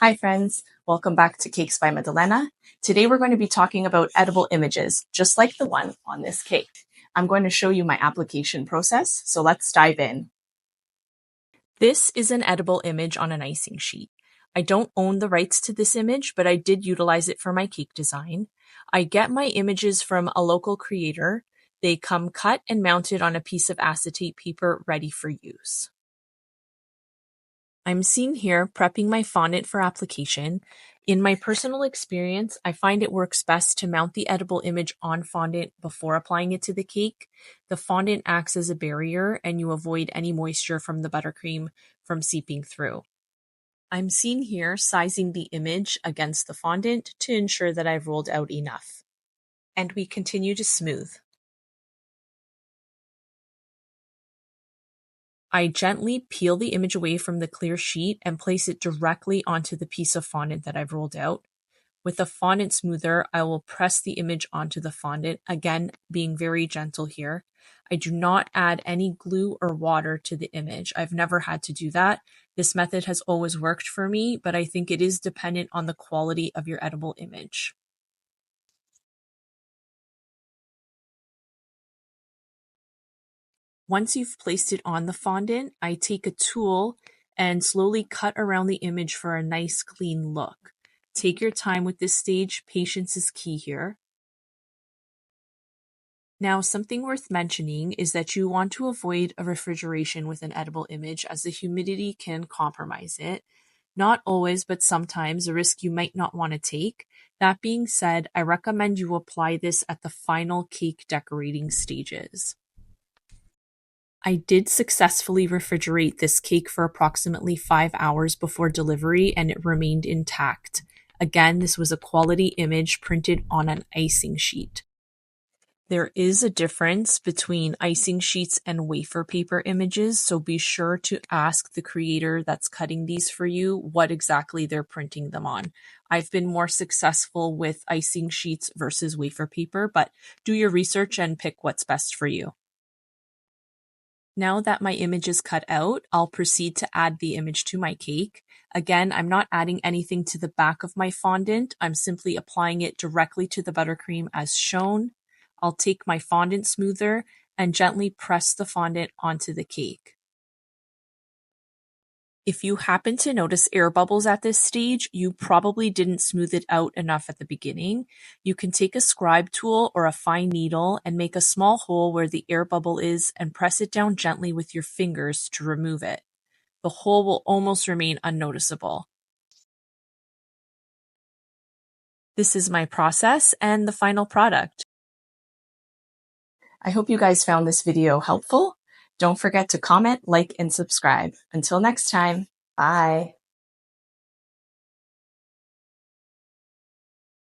Hi friends, welcome back to Cakes by Madalena. Today we're going to be talking about edible images, just like the one on this cake. I'm going to show you my application process, so let's dive in. This is an edible image on an icing sheet. I don't own the rights to this image, but I did utilize it for my cake design. I get my images from a local creator. They come cut and mounted on a piece of acetate paper ready for use. I'm seen here prepping my fondant for application. In my personal experience, I find it works best to mount the edible image on fondant before applying it to the cake. The fondant acts as a barrier and you avoid any moisture from the buttercream from seeping through. I'm seen here sizing the image against the fondant to ensure that I've rolled out enough. And we continue to smooth. I gently peel the image away from the clear sheet and place it directly onto the piece of fondant that I've rolled out. With a fondant smoother, I will press the image onto the fondant, again being very gentle here. I do not add any glue or water to the image. I've never had to do that. This method has always worked for me, but I think it is dependent on the quality of your edible image. Once you've placed it on the fondant, I take a tool and slowly cut around the image for a nice clean look. Take your time with this stage. Patience is key here. Now, something worth mentioning is that you want to avoid a refrigeration with an edible image as the humidity can compromise it. Not always, but sometimes, a risk you might not want to take. That being said, I recommend you apply this at the final cake decorating stages. I did successfully refrigerate this cake for approximately 5 hours before delivery and it remained intact. Again, this was a quality image printed on an icing sheet. There is a difference between icing sheets and wafer paper images, so be sure to ask the creator that's cutting these for you what exactly they're printing them on. I've been more successful with icing sheets versus wafer paper, but do your research and pick what's best for you. Now that my image is cut out, I'll proceed to add the image to my cake. Again, I'm not adding anything to the back of my fondant. I'm simply applying it directly to the buttercream as shown. I'll take my fondant smoother and gently press the fondant onto the cake. If you happen to notice air bubbles at this stage, you probably didn't smooth it out enough at the beginning. You can take a scribe tool or a fine needle and make a small hole where the air bubble is and press it down gently with your fingers to remove it. The hole will almost remain unnoticeable. This is my process and the final product. I hope you guys found this video helpful. Don't forget to comment, like, and subscribe. Until next time, bye.